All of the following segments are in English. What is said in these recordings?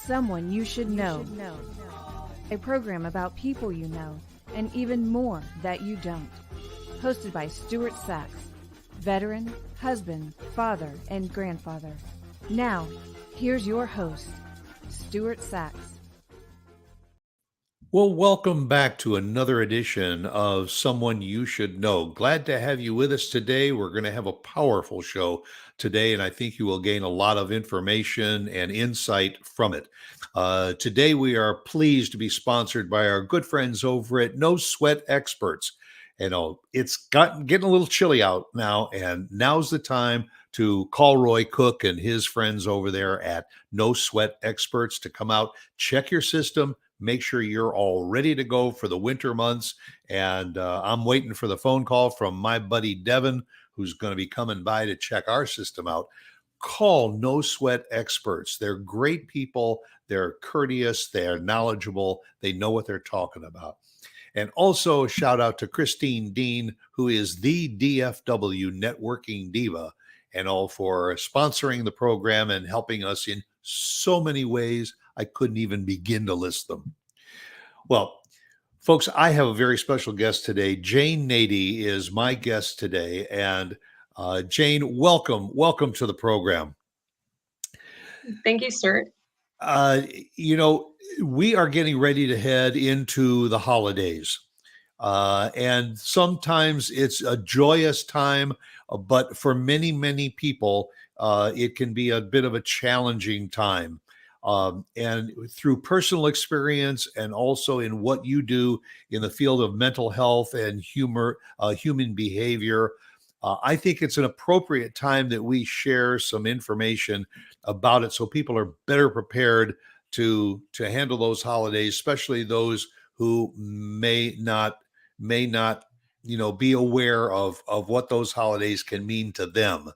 Someone You Should Know, a program about people you know and even more that you don't. Hosted by Stuart Sax, veteran, husband, father, and grandfather. Now, here's your host, Stuart Sax. Well, welcome back to another edition of Someone You Should Know. Glad to have you with us today. We're going to have a powerful show today, and I think you will gain a lot of information and insight from it. Today, we are pleased to be sponsored by our good friends over at No Sweat Experts. It's getting a little chilly out now, and now's the time to call Roy Cook and his friends over there at No Sweat Experts to come out, check your system, make sure you're all ready to go for the winter months. And I'm waiting for the phone call from my buddy Devin, who's going to be coming by to check our system out. Call No Sweat Experts. They're great people. They're courteous. They're knowledgeable. They know what they're talking about. And also a shout out to Christine Dean, who is the DFW networking diva, and all for sponsoring the program and helping us in so many ways. I couldn't even begin to list them. Well, folks, I have a very special guest today. Jane Nady is my guest today. And Jane, welcome to the program. Thank you, Stuart. Uh, you know, we are getting ready to head into the holidays. And sometimes it's a joyous time, but for many, many people, it can be a bit of a challenging time. And through personal experience and also in what you do in the field of mental health and human behavior, I think it's an appropriate time that we share some information about it so people are better prepared to handle those holidays, especially those who may not be aware of what those holidays can mean to them.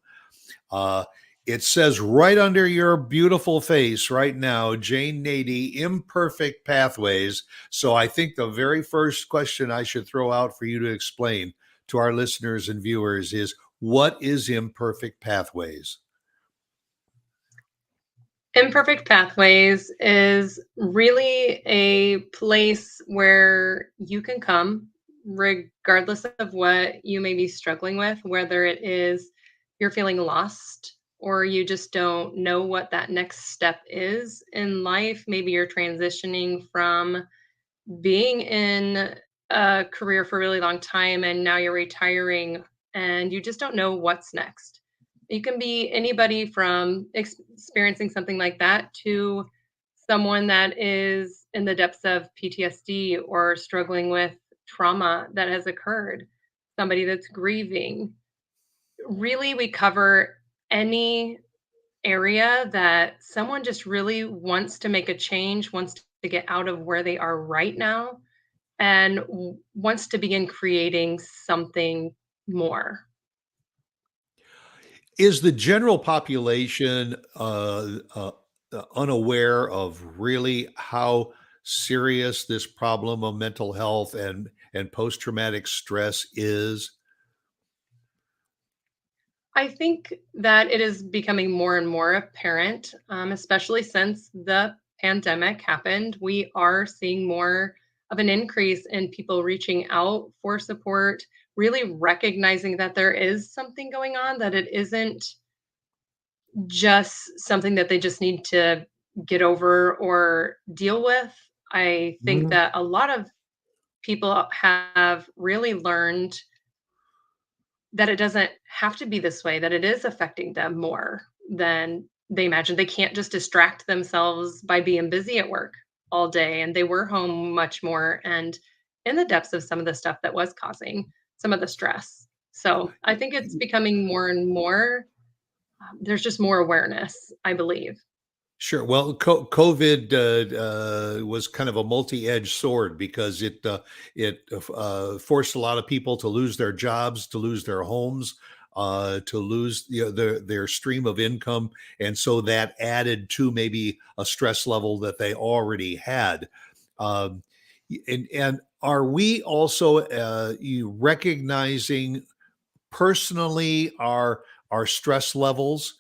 It says right under your beautiful face right now, Jane Nady, imperfect pathways. So I think the very first question I should throw out for you to explain to our listeners and viewers is, what is imperfect pathways? Imperfect Pathways is really a place where you can come regardless of what you may be struggling with, whether it is you're feeling lost or you just don't know what that next step is in life. Maybe you're transitioning from being in a career for a really long time and now you're retiring and you just don't know what's next. You can be anybody from experiencing something like that to someone that is in the depths of PTSD or struggling with trauma that has occurred, somebody that's grieving. Really, we cover any area that someone just really wants to make a change, wants to get out of where they are right now, and wants to begin creating something more. Is the general population unaware of really how serious this problem of mental health and post-traumatic stress is? I think that it is becoming more and more apparent, especially since the pandemic happened. We are seeing more of an increase in people reaching out for support, really recognizing that there is something going on, that it isn't just something that they just need to get over or deal with. I think Mhm. that a lot of people have really learned that it doesn't have to be this way, that it is affecting them more than they imagined. They can't just distract themselves by being busy at work all day, and they were home much more and in the depths of some of the stuff that was causing some of the stress. So I think it's becoming more and more, there's just more awareness, I believe. Sure. Well, COVID was kind of a multi-edged sword because it forced a lot of people to lose their jobs, to lose their homes, to lose their stream of income, and so that added to maybe a stress level that they already had. Um, and are we also you recognizing personally our stress levels,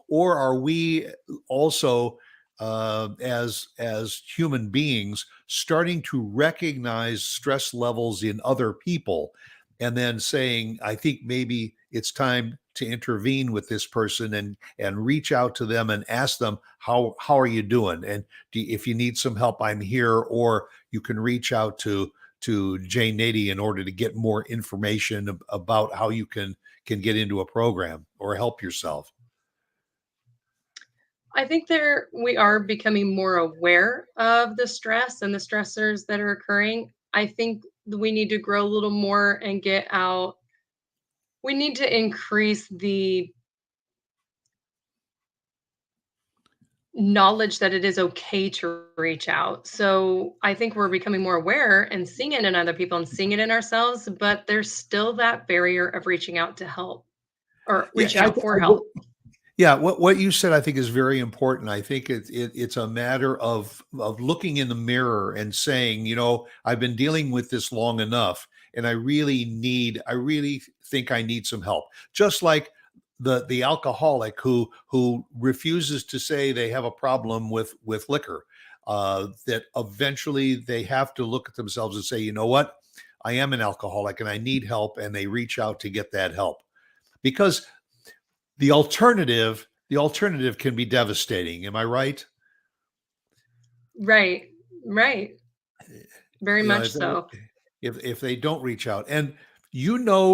or are we also as human beings, starting to recognize stress levels in other people, and then saying, I think maybe it's time to intervene with this person and reach out to them and ask them, how are you doing, and if you need some help, I'm here. Or you can reach out to Jane Nady in order to get more information about how you can get into a program or help yourself. I think we are becoming more aware of the stress and the stressors that are occurring. I think we need to grow a little more and get out. We need to increase the knowledge that it is okay to reach out. So I think we're becoming more aware and seeing it in other people and seeing it in ourselves, but there's still that barrier of reaching out to help or Yeah, reaching out for help. yeah, what you said, I think, is very important. I think it's a matter of looking in the mirror and saying, I've been dealing with this long enough, and I really think I need some help. Just like the alcoholic who refuses to say they have a problem with liquor, that eventually they have to look at themselves and say, you know what, I am an alcoholic and I need help, and they reach out to get that help. Because the alternative can be devastating. Am I right? Right. Right. Very You know, much if so. if they don't reach out, and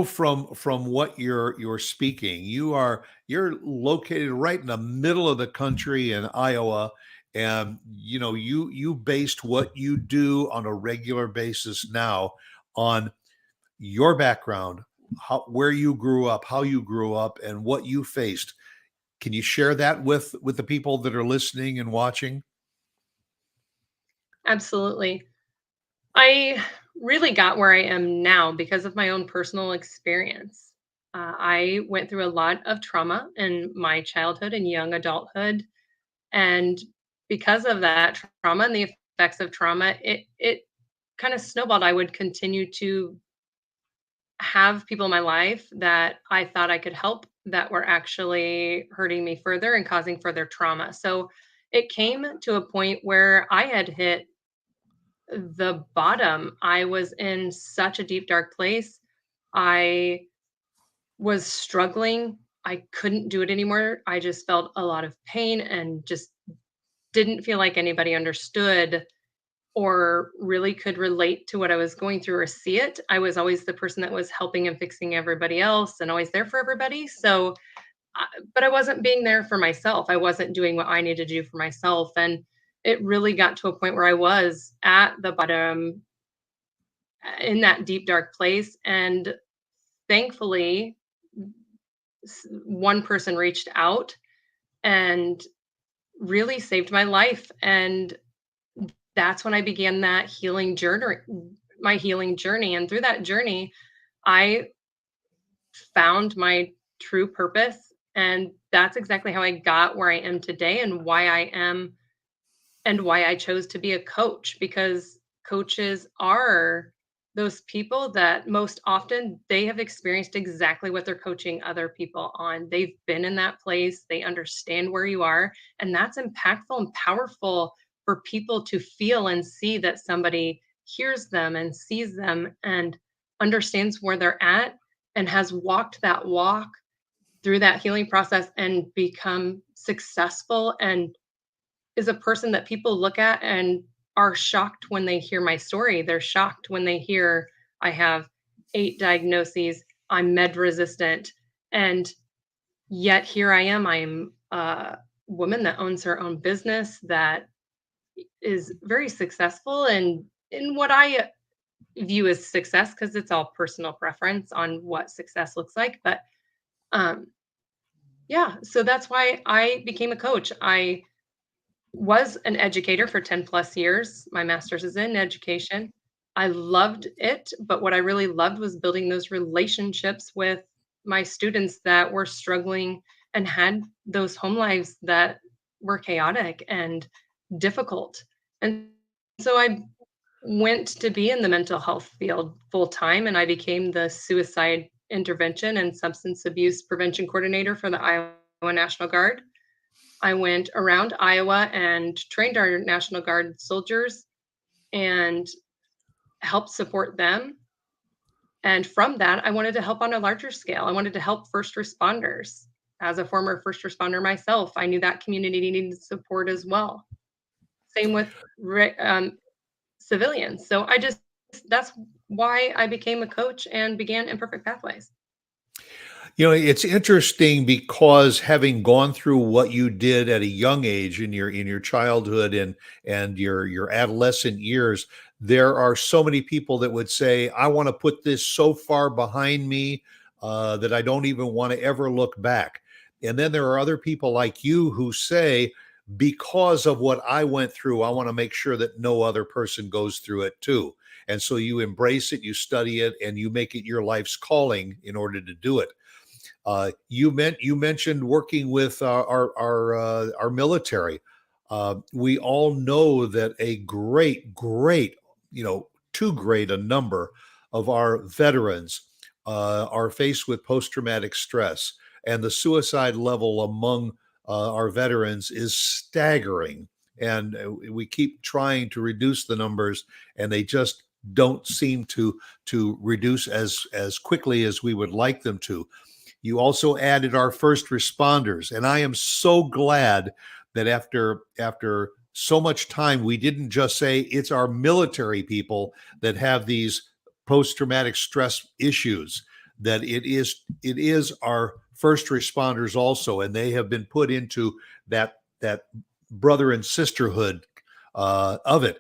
from what you're speaking, you're located right in the middle of the country in Iowa, and you based what you do on a regular basis now on your background, where you grew up, how you grew up, and what you faced. Can you share that with the people that are listening and watching? Absolutely. I really got where I am now because of my own personal experience. I went through a lot of trauma in my childhood and young adulthood. And because of that trauma and the effects of trauma, it kind of snowballed. I would continue to have people in my life that I thought I could help that were actually hurting me further and causing further trauma. So it came to a point where I had hit the bottom. I was in such a deep, dark place. I was struggling. I couldn't do it anymore. I just felt a lot of pain and just didn't feel like anybody understood or really could relate to what I was going through or see it. I was always the person that was helping and fixing everybody else and always there for everybody. So, but I wasn't being there for myself. I wasn't doing what I needed to do for myself. And it really got to a point where I was at the bottom in that deep, dark place. And thankfully, one person reached out and really saved my life. And that's when I began that healing journey, my healing journey. And through that journey, I found my true purpose. And that's exactly how I got where I am today and why I am and why I chose to be a coach, because coaches are those people that most often they have experienced exactly what they're coaching other people on. They've been in that place, they understand where you are, and that's impactful and powerful for people to feel and see that somebody hears them and sees them and understands where they're at and has walked that walk through that healing process and become successful and is a person that people look at and are shocked when they hear my story. They're shocked when they hear I have 8 diagnoses, I'm med resistant, and yet here I am. I'm a woman that owns her own business that is very successful and in what I view as success, because it's all personal preference on what success looks like. But um, yeah, so that's why I became a coach. I was an educator for 10 plus years. My master's is in education. I loved it, but what I really loved was building those relationships with my students that were struggling and had those home lives that were chaotic and difficult. And so I went to be in the mental health field full time, and I became the suicide intervention and substance abuse prevention coordinator for the Iowa National Guard. I went around Iowa and trained our National Guard soldiers and helped support them. And from that, I wanted to help on a larger scale. I wanted to help first responders. As a former first responder myself, I knew that community needed support as well. Same with civilians. So that's why I became a coach and began Imperfect Pathways. It's interesting because having gone through what you did at a young age in your childhood and your adolescent years, there are so many people that would say, "I want to put this so far behind me that I don't even want to ever look back." And then there are other people like you who say, "Because of what I went through, I want to make sure that no other person goes through it too." And so you embrace it, you study it, and you make it your life's calling in order to do it. You mentioned working with our military. We all know that a great, too great a number of our veterans are faced with post traumatic stress, and the suicide level among our veterans is staggering. And we keep trying to reduce the numbers, and they just don't seem to reduce as quickly as we would like them to. You also added our first responders, and I am so glad that after so much time, we didn't just say it's our military people that have these post-traumatic stress issues. That it is our first responders also, and they have been put into that brother and sisterhood of it.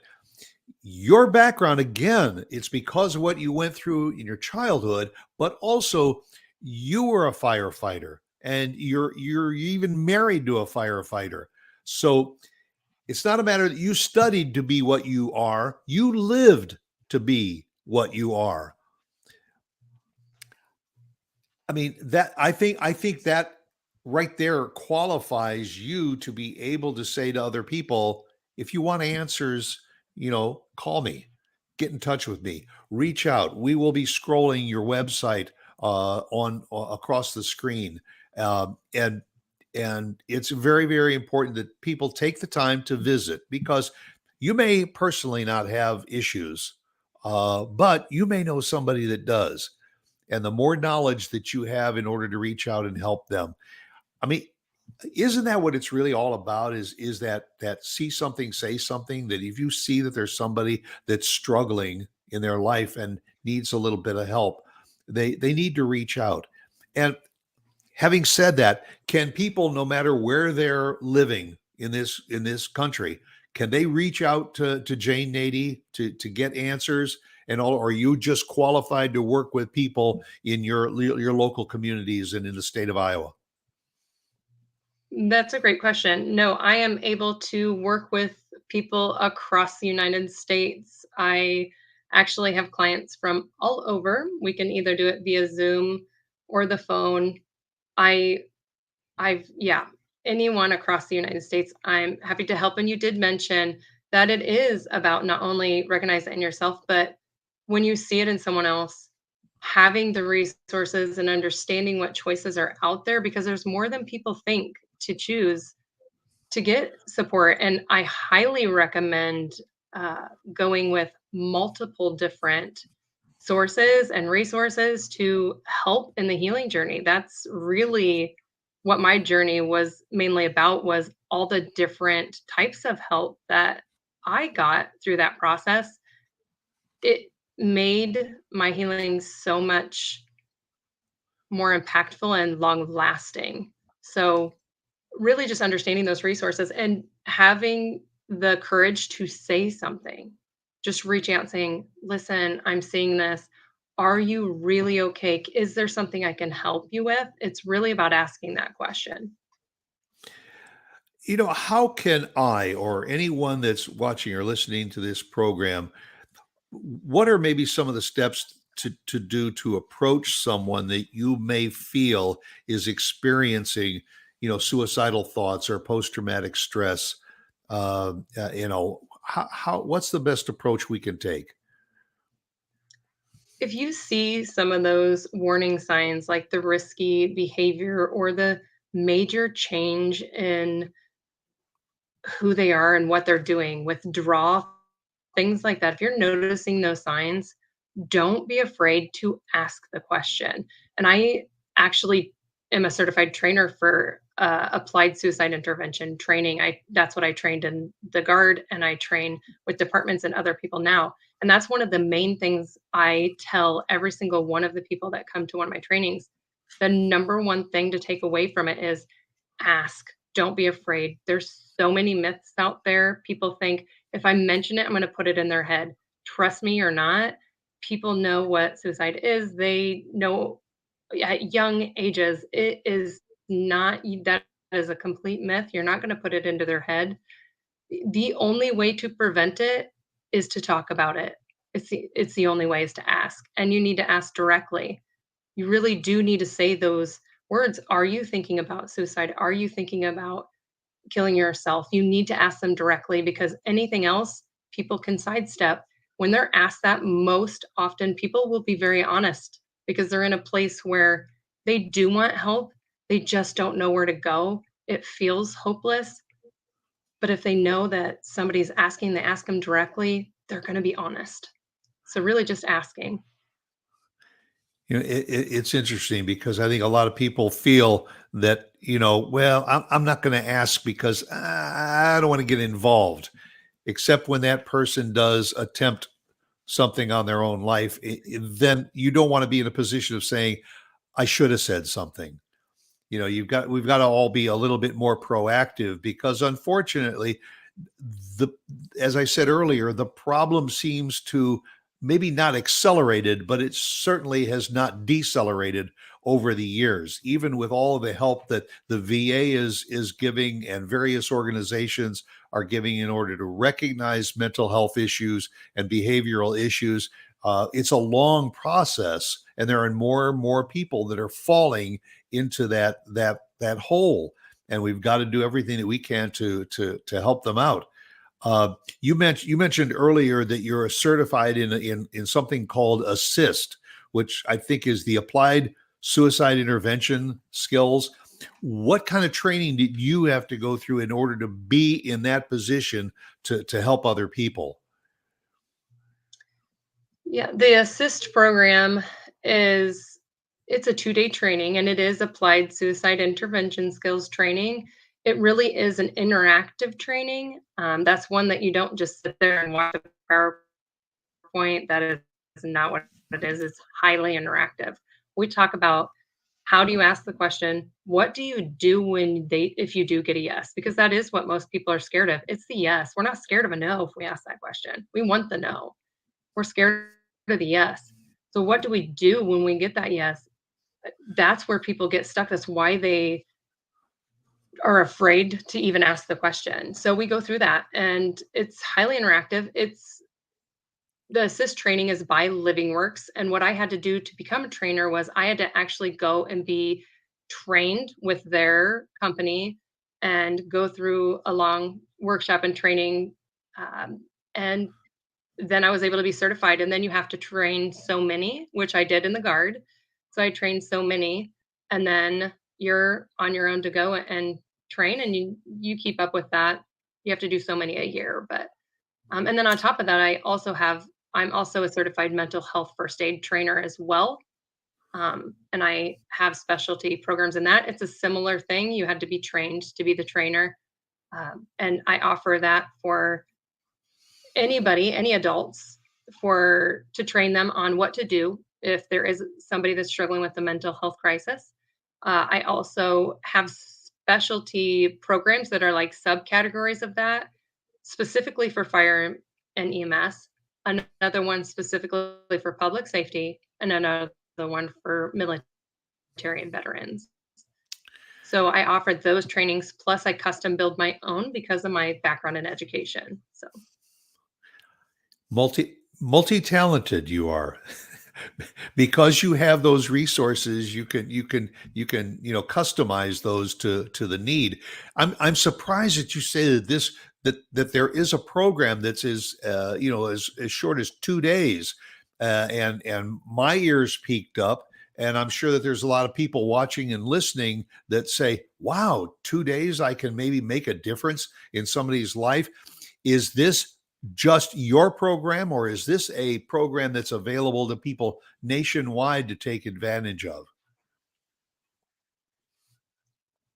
Your background, again, it's because of what you went through in your childhood, but also you were a firefighter and you're even married to a firefighter. So it's not a matter that you studied to be what you are, you lived to be what you are. I mean, that I think that right there qualifies you to be able to say to other people, if you want answers, call me, get in touch with me, reach out. We will be scrolling your website on across the screen, and it's very very important that people take the time to visit because you may personally not have issues, but you may know somebody that does, and the more knowledge that you have in order to reach out and help them. I mean, isn't that what it's really all about? Is that see something, say something, that if you see that there's somebody that's struggling in their life and needs a little bit of help, they need to reach out. And having said that, can people, no matter where they're living in this country, can they reach out to Jane Nady to get answers? And all, or are you just qualified to work with people in your local communities and in the state of Iowa? That's a great question. No, I am able to work with people across the United States. I actually have clients from all over. We can either do it via Zoom or the phone. I yeah, anyone across the United States, I'm happy to help. And you did mention that it is about not only recognizing it in yourself, but when you see it in someone else, having the resources and understanding what choices are out there because there's more than people think to choose to get support. And I highly recommend going with multiple different sources and resources to help in the healing journey. That's really what my journey was mainly about, was all the different types of help that I got through that process. It made my healing so much more impactful and long lasting. So really just understanding those resources and having the courage to say something. Just reaching out saying, "Listen, I'm seeing this. Are you really okay? Is there something I can help you with?" It's really about asking that question. How can I or anyone that's watching or listening to this program, what are maybe some of the steps to do to approach someone that you may feel is experiencing, suicidal thoughts or post-traumatic stress? How what's the best approach we can take? If you see some of those warning signs, like the risky behavior or the major change in who they are and what they're doing, withdraw, things like that. If you're noticing those signs, don't be afraid to ask the question. And I actually am a certified trainer for applied suicide intervention training. That's what I trained in the Guard, and I train with departments and other people now. And that's one of the main things I tell every single one of the people that come to one of my trainings. The number one thing to take away from it is ask. Don't be afraid. There's so many myths out there. People think if I mention it, I'm going to put it in their head. Trust me or not, people know what suicide is. They know at young ages. It is not, that is a complete myth. You're not going to put it into their head. The only way to prevent it is to talk about it. It's the only way is to ask, and you need to ask directly. You really do need to say those words. Are you thinking about suicide? Are you thinking about killing yourself? You need to ask them directly, because anything else people can sidestep. When they're asked that, most often people will be very honest because they're in a place where they do want help. They just don't know where to go. It feels hopeless. But if they know that somebody's asking, they ask them directly, they're going to be honest. So really just asking. It's interesting because I think a lot of people feel that, well, I'm not going to ask because I don't want to get involved, except when that person does attempt something on their own life. Then you don't want to be in a position of saying, I should have said something. We've got to all be a little bit more proactive because unfortunately, the as I said earlier, the problem seems to maybe not accelerated, but it certainly has not decelerated over the years. Even with all of the help that the VA is giving and various organizations are giving in order to recognize mental health issues and behavioral issues, it's a long process, and there are more and more people that are falling into that hole, and we've got to do everything that we can to help them out. You mentioned earlier that you're certified in something called ASSIST, which I think is the Applied Suicide Intervention Skills. What kind of training did you have to go through in order to be in that position to help other people? Yeah, the assist program is it's a 2-day training, and it is applied suicide intervention skills training. It really is an interactive training. That's one that you don't just sit there and watch a PowerPoint. That is not what it is. It's highly interactive. We talk about how do you ask the question? What do you do if you do get a yes? Because that is what most people are scared of. It's the yes. We're not scared of a no if we ask that question. We want the no. We're scared of the yes. So what do we do when we get that yes? That's where people get stuck. That's why they are afraid to even ask the question. So we go through that, and it's highly interactive. The assist training is by LivingWorks. And what I had to do to become a trainer was I had to actually go and be trained with their company and go through a long workshop and training. And then I was able to be certified. And then you have to train so many, which I did in the Guard. So I trained so many, and then you're on your own to go and train, and you keep up with that. You have to do so many a year, but and then on top of that, I'm also a certified mental health first aid trainer as well. And I have specialty programs in that. It's a similar thing. You had to be trained to be the trainer. And I offer that for anybody, any adults, to train them on what to do if there is somebody that's struggling with a mental health crisis. I also have specialty programs that are like subcategories of that, specifically for fire and EMS, another one specifically for public safety, and another one for military and veterans. So I offered those trainings, plus I custom build my own because of my background in education. So Multi-talented you are. Because you have those resources, you can customize those to the need. I'm surprised that you say that there is a program that's as short as 2 days, and my ears peaked up, and I'm sure that there's a lot of people watching and listening that say, wow, 2 days I can maybe make a difference in somebody's life. Is this just your program, or is this a program that's available to people nationwide to take advantage of?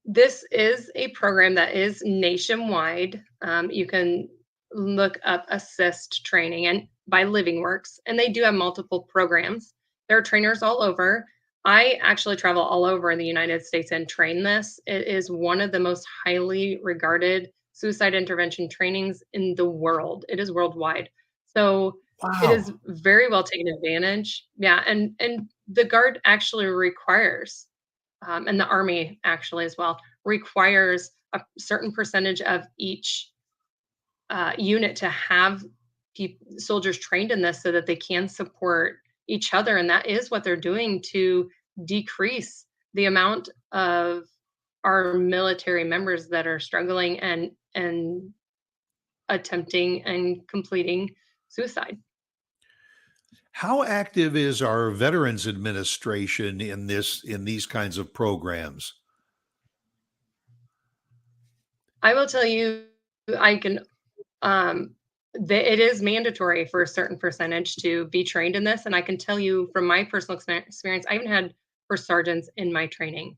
This is a program that is nationwide. You can look up assist training and by Living Works, and they do have multiple programs. There are trainers all over. I actually travel all over in the United States and train this. It is one of the most highly regarded suicide intervention trainings in the world. It is worldwide. So it is Wow. very well taken advantage. Yeah, and the Guard actually requires and the Army actually as well, requires a certain percentage of each unit to have soldiers trained in this so that they can support each other. And that is what they're doing to decrease the amount of our military members that are struggling and attempting and completing suicide. How active is our Veterans Administration in these kinds of programs? I will tell you, I can Um, it is mandatory for a certain percentage to be trained in this, and I can tell you from my personal experience, I even had first sergeants in my training,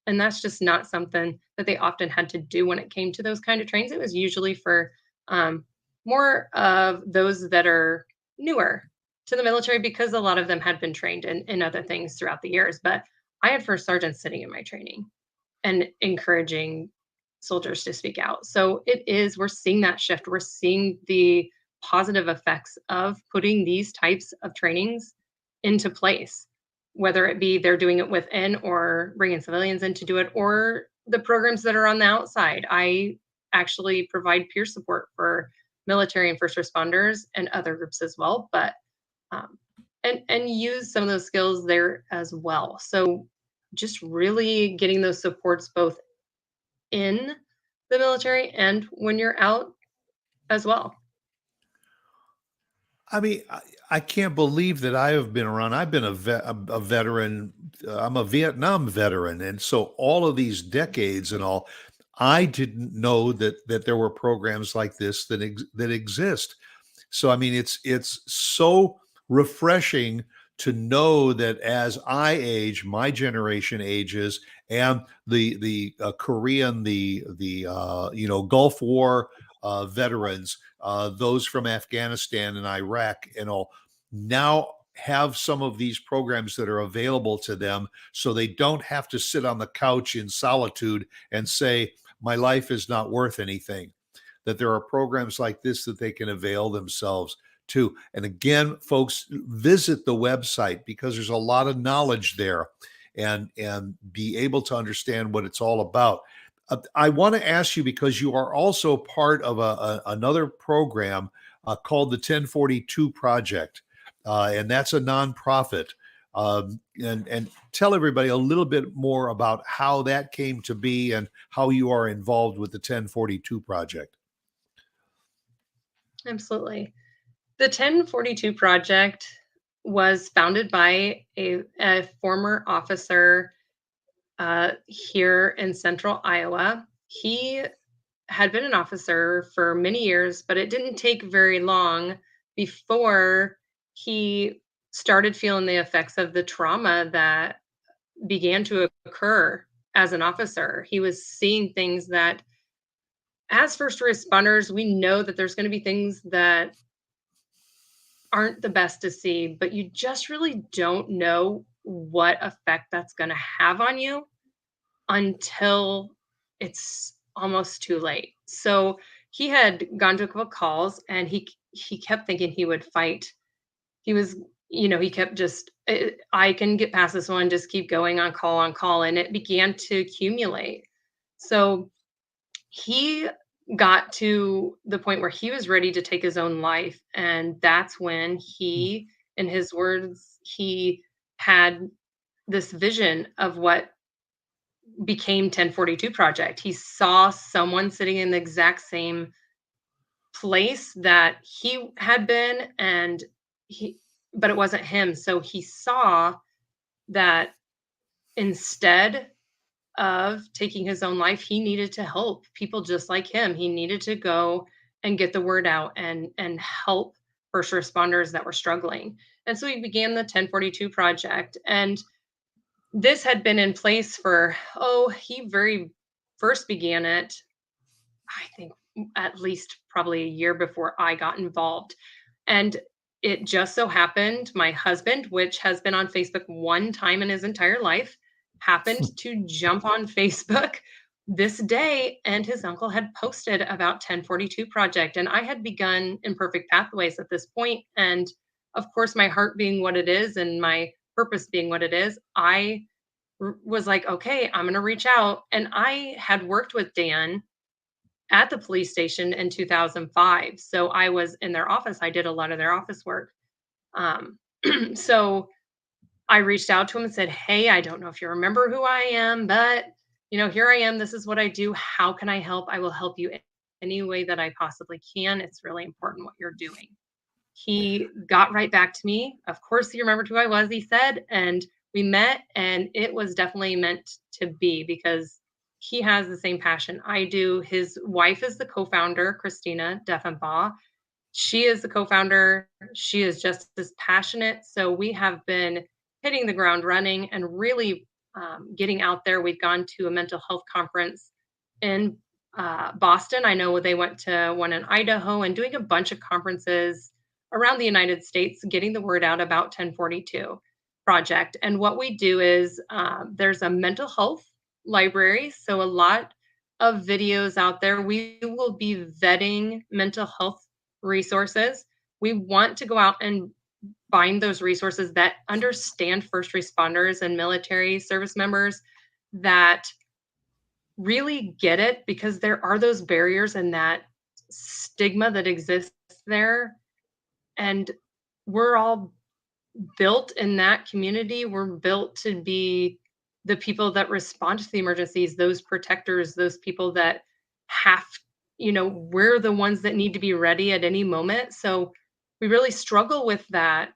and that's just not something that they often had to do when it came to those kind of trains. It was usually for um, more of those that are newer to the military because a lot of them had been trained in other things throughout the years. But I had first sergeants sitting in my training and encouraging soldiers to speak out. So we're seeing that shift. We're seeing the positive effects of putting these types of trainings into place, whether it be they're doing it within or bringing civilians in to do it, or the programs that are on the outside. I actually provide peer support for military and first responders and other groups as well, but um, and use some of those skills there as well. So just really getting those supports both in the military and when you're out as well. I mean, I can't believe that I have been around. I've been a veteran. I'm a Vietnam veteran, and so all of these decades and all, I didn't know that there were programs like this that exist. So I mean, it's so refreshing to know that as I age, my generation ages, and the Korean, Gulf War veterans, those from Afghanistan and Iraq, now have some of these programs that are available to them, so they don't have to sit on the couch in solitude and say, "My life is not worth anything." That there are programs like this that they can avail themselves to. And again, folks, visit the website because there's a lot of knowledge there, and be able to understand what it's all about. I want to ask you, because you are also part of another program called the 1042 Project, and that's a nonprofit. And tell everybody a little bit more about how that came to be and how you are involved with the 1042 Project. Absolutely. The 1042 Project was founded by a former officer here in central Iowa. He had been an officer for many years, but it didn't take very long before he started feeling the effects of the trauma that began to occur as an officer. He was seeing things that, as first responders, we know that there's going to be things that aren't the best to see, but you just really don't know what effect that's going to have on you until it's almost too late. So he had gone to a couple calls and he kept thinking he would fight. He was, he kept just, I can get past this one, just keep going on call. And it began to accumulate. So he got to the point where he was ready to take his own life. And that's when he, in his words, he had this vision of what became 1042 Project. He saw someone sitting in the exact same place that he had been, and but it wasn't him. So he saw that instead of taking his own life, he needed to help people just like him. He needed to go and get the word out and help first responders that were struggling. And so he began the 1042 project. And this had been in place for, he very first began it, I think, at least probably a year before I got involved. And it just so happened my husband, which has been on Facebook one time in his entire life, happened to jump on Facebook this day, and his uncle had posted about 1042 project, and I had begun Imperfect Pathways at this point. And of course, my heart being what it is and my purpose being what it is, I was like, okay, I'm going to reach out. And I had worked with Dan at the police station in 2005. So I was in their office. I did a lot of their office work. Um, so I reached out to him and said, "Hey, I don't know if you remember who I am, but here I am. This is what I do. How can I help? I will help you any way that I possibly can. It's really important what you're doing." He got right back to me. Of course, he remembered who I was, he said, and we met, and it was definitely meant to be because he has the same passion I do. His wife is the co-founder, Christina Deffenbaugh. She is the co-founder. She is just as passionate. So we have been hitting the ground running and really getting out there. We've gone to a mental health conference in Boston. I know they went to one in Idaho and doing a bunch of conferences around the United States, getting the word out about 1042 project. And what we do is there's a mental health library. So a lot of videos out there. We will be vetting mental health resources. We want to go out and find those resources that understand first responders and military service members, that really get it, because there are those barriers and that stigma that exists there. And we're all built in that community. We're built to be the people that respond to the emergencies, those protectors, those people that have, we're the ones that need to be ready at any moment. So we really struggle with that.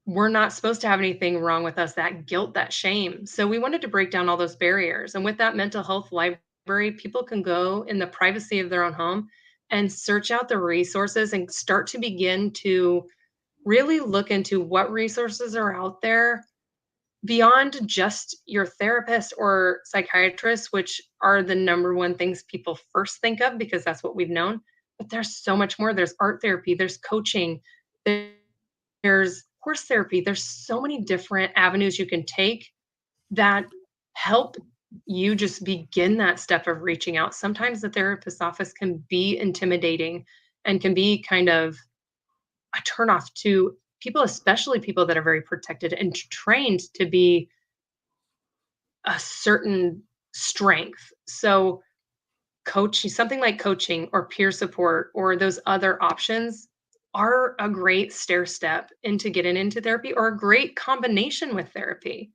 We're not supposed to have anything wrong with us, that guilt, that shame. So we wanted to break down all those barriers. And with that mental health library, people can go in the privacy of their own home and search out the resources and start to begin to really look into what resources are out there beyond just your therapist or psychiatrist, which are the number one things people first think of because that's what we've known. But there's so much more. There's art therapy, there's coaching, there's horse therapy. There's so many different avenues you can take that help you just begin that step of reaching out. Sometimes the therapist's office can be intimidating and can be kind of a turnoff to people, especially people that are very protected and trained to be a certain strength. So coaching, something like coaching or peer support or those other options are a great stair step into getting into therapy, or a great combination with therapy.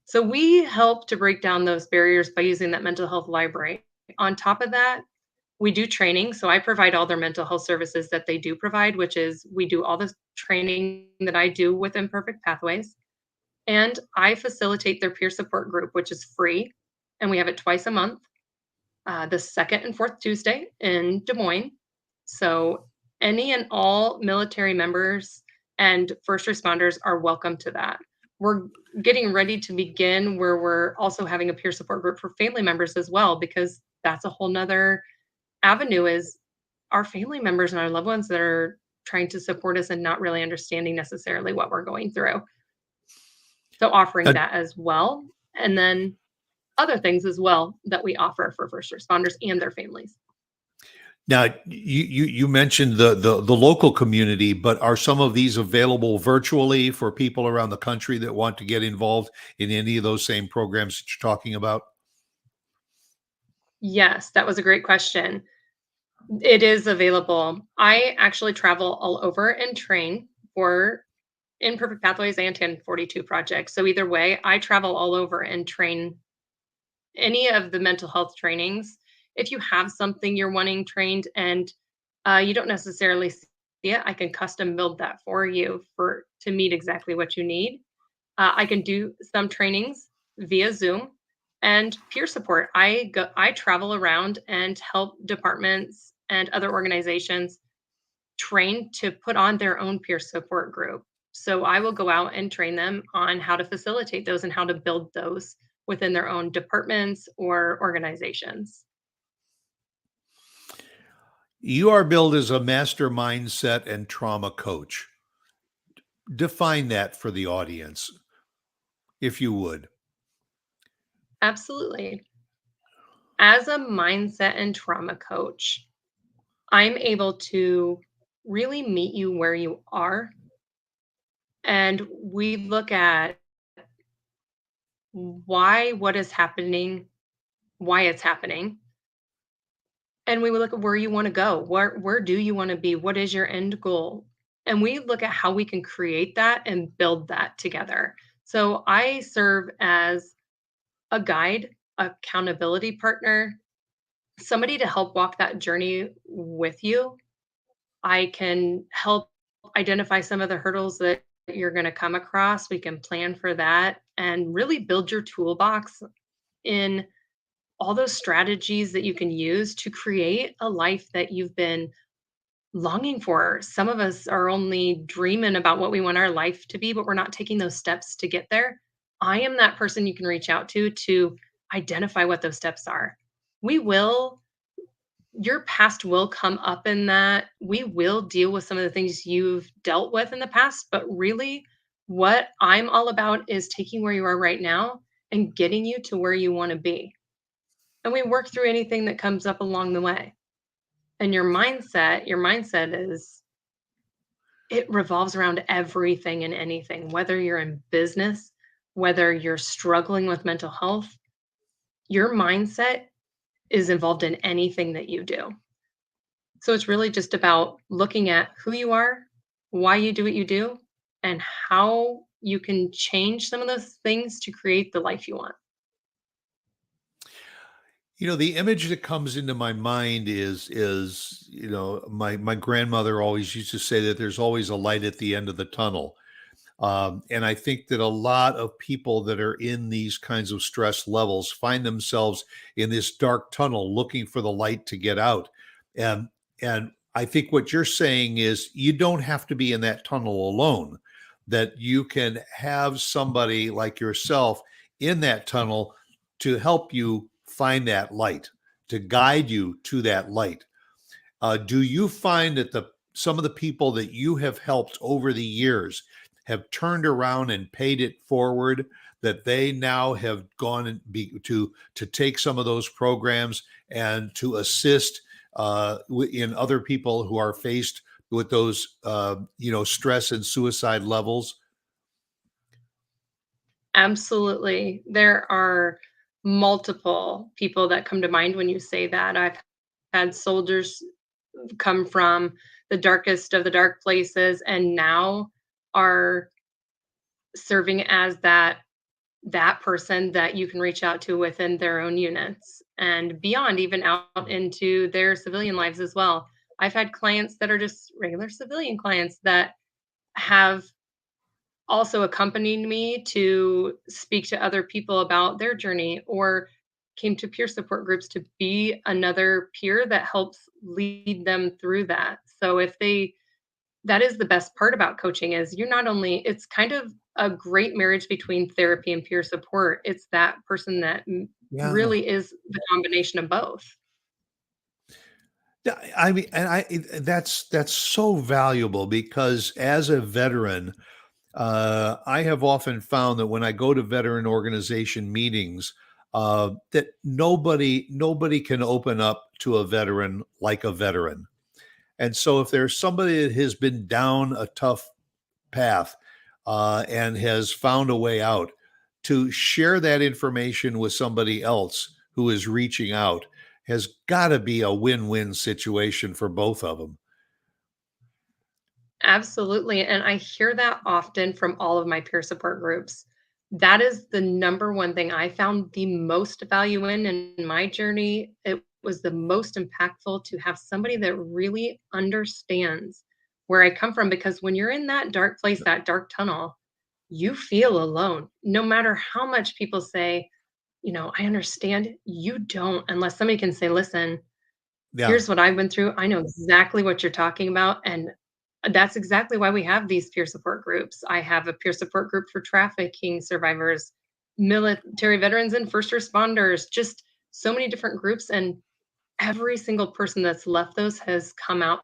So we help to break down those barriers by using that mental health library. On top of that, we do training. So I provide all their mental health services that they do provide, which is we do all the training that I do with Imperfect Pathways. And I facilitate their peer support group, which is free. And we have it twice a month, the second and fourth Tuesday in Des Moines. So any and all military members and first responders are welcome to that. We're getting ready to begin where we're also having a peer support group for family members as well, because that's a whole nother avenue, is our family members and our loved ones that are trying to support us and not really understanding necessarily what we're going through. So offering Uh, that as well. And then other things as well that we offer for first responders and their families. Now, you mentioned the local community, but are some of these available virtually for people around the country that want to get involved in any of those same programs that you're talking about? Yes, that was a great question. It is available. I actually travel all over and train for Imperfect Pathways and 1042 projects. So either way, I travel all over and train any of the mental health trainings. If you have something you're wanting trained and you don't necessarily see it, I can custom build that for you to meet exactly what you need. I can do some trainings via Zoom. And peer support. I travel around and help departments and other organizations train to put on their own peer support group. So I will go out and train them on how to facilitate those and how to build those within their own departments or organizations. You are billed as a master mindset and trauma coach. Define that for the audience, if you would. Absolutely. As a mindset and trauma coach, I'm able to really meet you where you are. And we look at what is happening, why it's happening. And we would look at where you want to go. Where do you want to be? What is your end goal? And we look at how we can create that and build that together. So I serve as a guide, accountability partner, somebody to help walk that journey with you. I can help identify some of the hurdles that you're going to come across. We can plan for that and really build your toolbox in all those strategies that you can use to create a life that you've been longing for. Some of us are only dreaming about what we want our life to be, but we're not taking those steps to get there. I am that person you can reach out to identify what those steps are. We will Your past will come up in that. We will deal with some of the things you've dealt with in the past, but really what I'm all about is taking where you are right now and getting you to where you want to be. And we work through anything that comes up along the way. And your mindset is it revolves around everything and anything, whether you're in business, whether you're struggling with mental health, your mindset is involved in anything that you do. So it's really just about looking at who you are, why you do what you do, and how you can change some of those things to create the life you want. The image that comes into my mind is my grandmother always used to say that there's always a light at the end of the tunnel. And I think that a lot of people that are in these kinds of stress levels find themselves in this dark tunnel looking for the light to get out. And and I think what you're saying is you don't have to be in that tunnel alone, that you can have somebody like yourself in that tunnel to help you find that light, to guide you to that light. Do you find that the some of the people that you have helped over the years have turned around and paid it forward, that they now have gone and to take some of those programs and to assist in other people who are faced with those stress and suicide levels? Absolutely. There are multiple people that come to mind when you say that. I've had soldiers come from the darkest of the dark places and now are serving as that person that you can reach out to within their own units and beyond, even out into their civilian lives as well. I've had clients that are just regular civilian clients that have also accompanied me to speak to other people about their journey or came to peer support groups to be another peer that helps lead them through that. So if they that is the best part about coaching is you're not only it's kind of a great marriage between therapy and peer support. It's that person that Yeah. really is the combination of both. Yeah, I mean, and that's so valuable because as a veteran, I have often found that when I go to veteran organization meetings, that nobody can open up to a veteran like a veteran. And so, if there's somebody that has been down a tough path and has found a way out, to share that information with somebody else who is reaching out has got to be a win-win situation for both of them. Absolutely, and I hear that often from all of my peer support groups. That is the number one thing I found the most value in my journey. It was the most impactful to have somebody that really understands where I come from, because when you're in that dark place, that dark tunnel, you feel alone. No matter how much people say, I understand you don't unless somebody can say, listen, Yeah. here's what I've been through. I know exactly what you're talking about. And that's exactly why we have these peer support groups. I have a peer support group for trafficking survivors, military veterans, and first responders, just so many different groups. And every single person that's left those has come out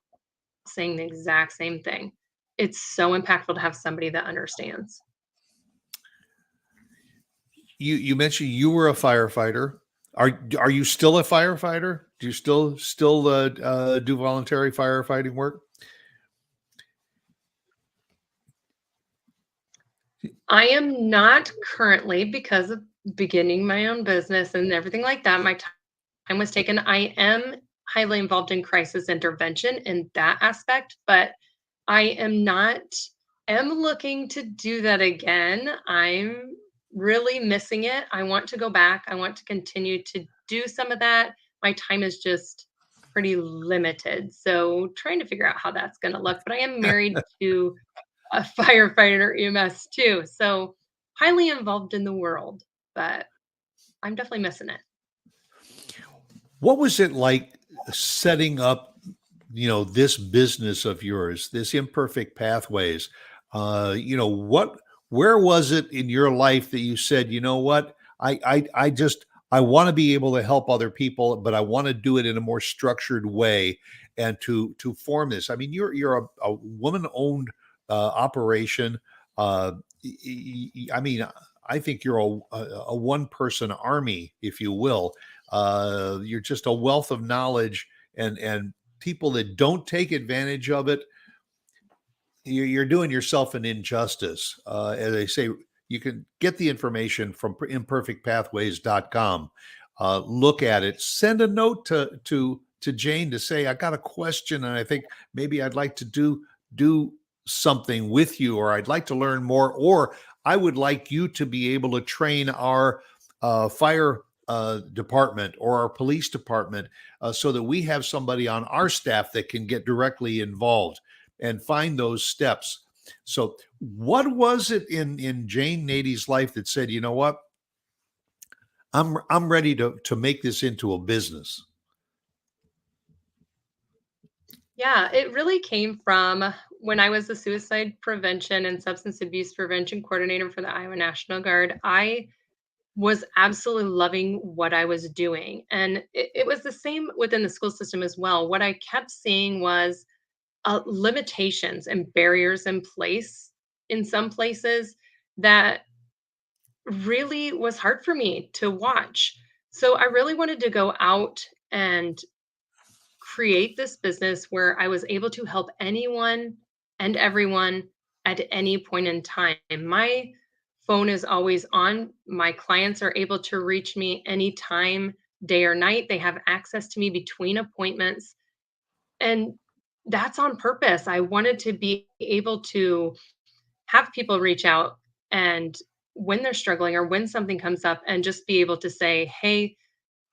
saying the exact same thing. It's so impactful to have somebody that understands. You mentioned you were a firefighter. Are you still a firefighter? Do you still do voluntary firefighting work? I am not currently because of beginning my own business and everything like that. My time was taken. I am highly involved in crisis intervention in that aspect, but I am looking to do that again. I'm really missing it. I want to go back. I want to continue to do some of that. My time is just pretty limited. So trying to figure out how that's going to look, but I am married to a firefighter EMS too. So highly involved in the world, but I'm definitely missing it. What was it like setting up, this business of yours, this Imperfect Pathways? Where was it in your life that you said, you know what, I want to be able to help other people, but I want to do it in a more structured way, and to form this. I mean, you're a woman-owned operation. I mean, I think you're a one-person army, if you will. You're just a wealth of knowledge, and people that don't take advantage of it, you're doing yourself an injustice. As I say, you can get the information from imperfectpathways.com. Look at it. Send a note to Jane to say, I got a question, and I think maybe I'd like to do something with you, or I'd like to learn more, or I would like you to be able to train our fire department or our police department, so that we have somebody on our staff that can get directly involved and find those steps. So, what was it in Jane Nady's life that said, you know what, I'm ready to make this into a business? Yeah, it really came from when I was the suicide prevention and substance abuse prevention coordinator for the Iowa National Guard. I was absolutely loving what I was doing. And it was the same within the school system as well. What I kept seeing was limitations and barriers in place in some places that really was hard for me to watch. So I really wanted to go out and create this business where I was able to help anyone and everyone at any point in time. My phone is always on. My clients are able to reach me anytime, day or night. They have access to me between appointments. And that's on purpose. I wanted to be able to have people reach out and when they're struggling or when something comes up and just be able to say, hey,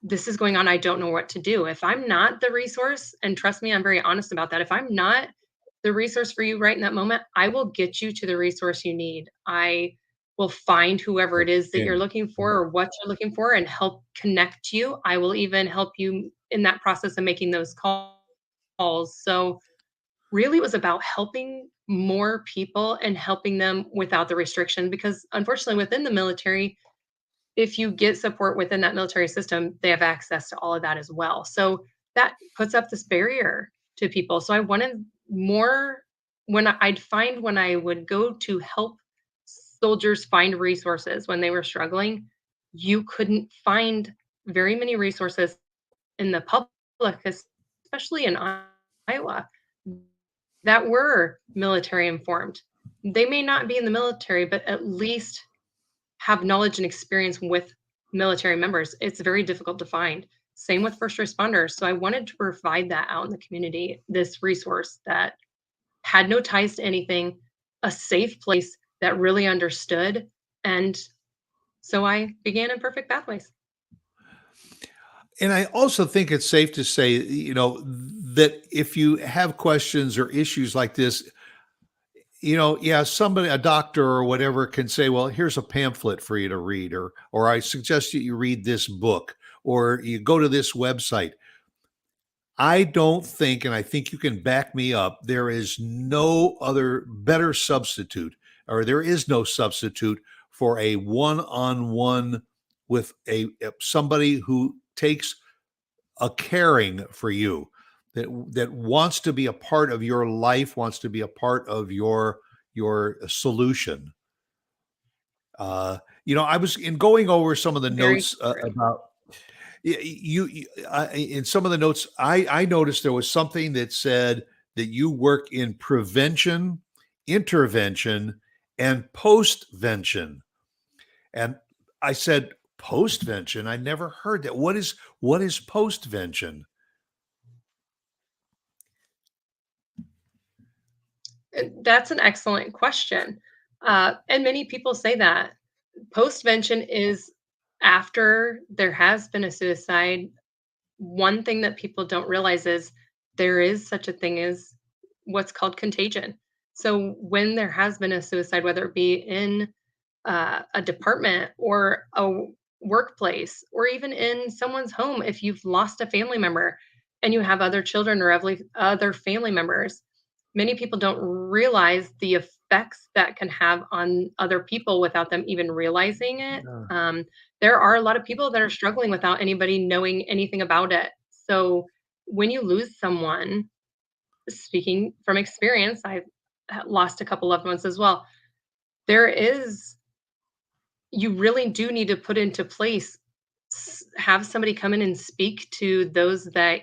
this is going on. I don't know what to do. If I'm not the resource, and trust me, I'm very honest about that. If I'm not the resource for you right in that moment, I will get you to the resource you need. I will find whoever it is that you're Outstanding. looking for or what you're looking for and help connect you. I will even help you in that process of making those calls. So really it was about helping more people and helping them without the restriction because unfortunately within the military, if you get support within that military system, they have access to all of that as well. So that puts up this barrier to people. So I wanted more I'd find when I would go to help soldiers find resources when they were struggling, you couldn't find very many resources in the public, especially in Iowa, that were military informed. They may not be in the military, but at least have knowledge and experience with military members. It's very difficult to find. Same with first responders. So I wanted to provide that out in the community, this resource that had no ties to anything, a safe place that really understood. And so I began Imperfect Pathways. And I also think it's safe to say, that if you have questions or issues like this, Yeah, somebody, a doctor or whatever, can say, "Well, here's a pamphlet for you to read," or "I suggest that you read this book, or you go to this website." I don't think, and I think you can back me up, there is no other better substitute, or there is no substitute for a one-on-one with a somebody who takes a caring for you, that wants to be a part of your life, wants to be a part of your solution. I was in going over some of the Very notes true. about in some of the notes. I noticed there was something that said that you work in prevention, intervention, and postvention, and I said postvention. I never heard that. What is postvention? That's an excellent question. And many people say that. Postvention is after there has been a suicide. One thing that people don't realize is there is such a thing as what's called contagion. So when there has been a suicide, whether it be in a department or a workplace or even in someone's home, if you've lost a family member and you have other children or other family members, many people don't realize the effects that can have on other people without them even realizing it. Yeah. There are a lot of people that are struggling without anybody knowing anything about it. So when you lose someone, speaking from experience, I've lost a couple loved ones as well. There is You really do need to put into place have somebody come in and speak to those that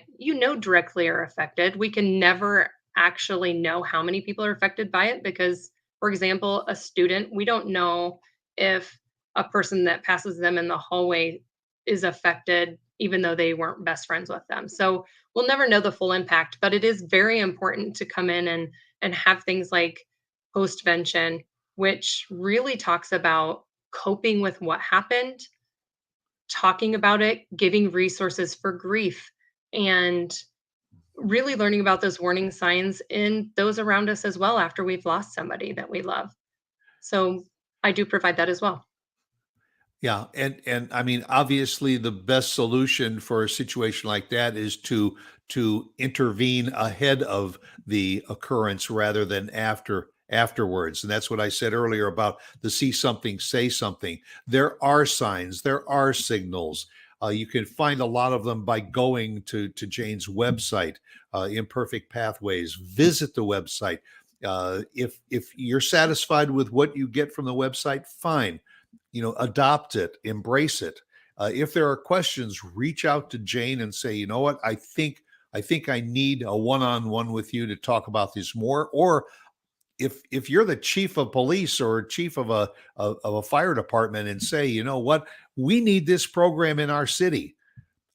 directly are affected. We can never actually know how many people are affected by it because, for example, a student, we don't know if a person that passes them in the hallway is affected even though they weren't best friends with them. So we'll never know the full impact, but it is very important to come in and have things like postvention, which really talks about coping with what happened, talking about it, giving resources for grief, and really learning about those warning signs in those around us as well after we've lost somebody that we love. So I do provide that as well. Yeah, and I mean, obviously, the best solution for a situation like that is to intervene ahead of the occurrence rather than afterwards. And that's what I said earlier about the see something, say something. There are signs, there are signals. You can find a lot of them by going to Jane's website, Imperfect Pathways. Visit the website. If you're satisfied with what you get from the website, fine, adopt it, embrace it. If there are questions, reach out to Jane and say, you know what, I think I need a one-on-one with you to talk about this more. Or if you're the chief of police or chief of a fire department, and say, you know what, we need this program in our city.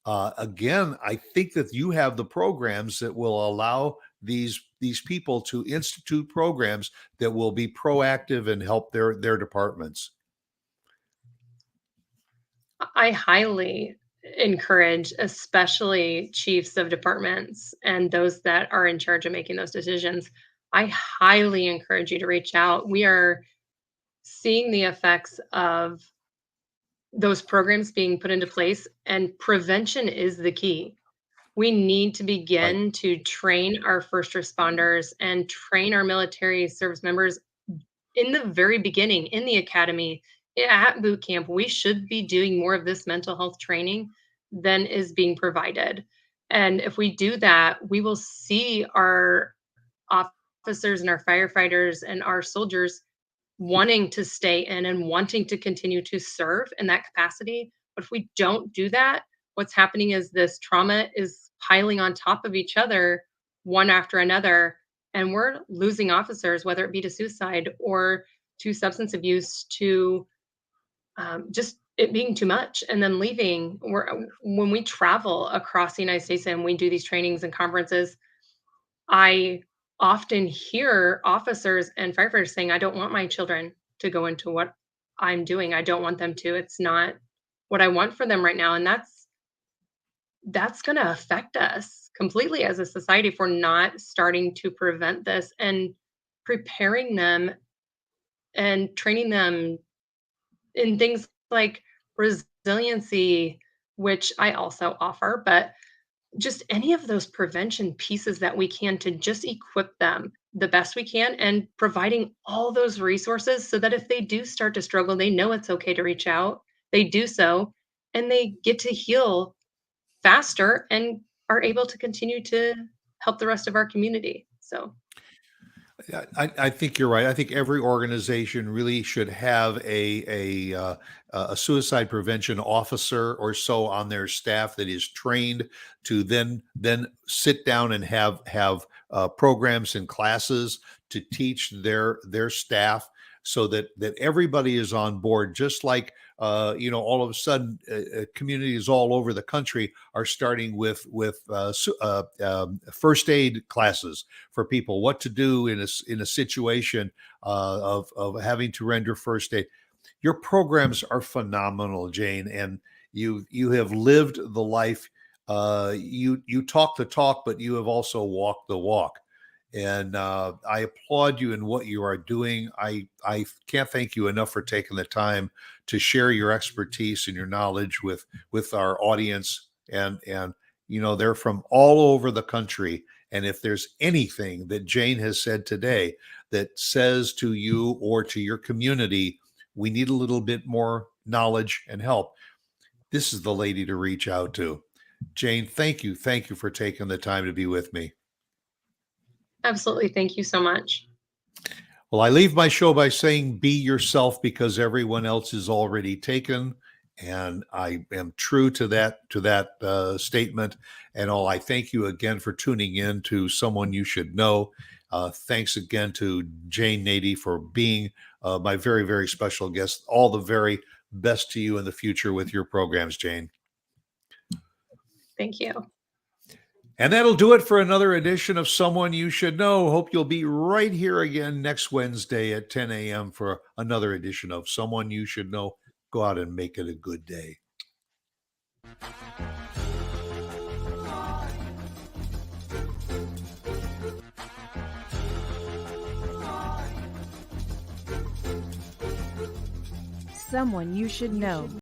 Again, I think that you have the programs that will allow these people to institute programs that will be proactive and help their departments. I highly encourage, especially chiefs of departments and those that are in charge of making those decisions. I highly encourage you to reach out. We are seeing the effects of those programs being put into place, and prevention is the key. We need to Right. begin to train our first responders and train our military service members in the very beginning, in the academy, at boot camp. We should be doing more of this mental health training than is being provided. And if we do that, we will see our officers and our firefighters and our soldiers wanting to stay in and wanting to continue to serve in that capacity. But if we don't do that, what's happening is this trauma is piling on top of each other, one after another, and we're losing officers, whether it be to suicide or to substance abuse, to just it being too much and then leaving. When we travel across the United States and we do these trainings and conferences, I often hear officers and firefighters saying, "I don't want my children to go into what I'm doing. I don't want them to. It's not what I want for them right now." And that's going to affect us completely as a society if we're not starting to prevent this. And preparing them and training them in things like resiliency, which I also offer, but just any of those prevention pieces that we can to just equip them the best we can and providing all those resources so that if they do start to struggle, they know it's okay to reach out. They do so and they get to heal faster and are able to continue to help the rest of our community. So, I think you're right. I think every organization really should have a suicide prevention officer or so on their staff that is trained to then sit down and have programs and classes to teach their staff so that everybody is on board. Just like all of a sudden, communities all over the country are starting with first aid classes for people, what to do in a situation of having to render first aid. Your programs are phenomenal, Jane, and you have lived the life. You talk the talk, but you have also walked the walk. And I applaud you in what you are doing. I can't thank you enough for taking the time to share your expertise and your knowledge with our audience. And they're from all over the country. And if there's anything that Jane has said today that says to you or to your community, we need a little bit more knowledge and help, this is the lady to reach out to. Jane, thank you. Thank you for taking the time to be with me. absolutely. Thank you so much. Well, I leave my show by saying be yourself because everyone else is already taken. And I am true to that statement. And I thank you again for tuning in to Someone You Should Know. Thanks again to Jane Nady for being my very, very special guest. All the very best to you in the future with your programs, Jane. Thank you. And that'll do it for another edition of Someone You Should Know. Hope you'll be right here again next Wednesday at 10 a.m. for another edition of Someone You Should Know. Go out and make it a good day. Someone You Should Know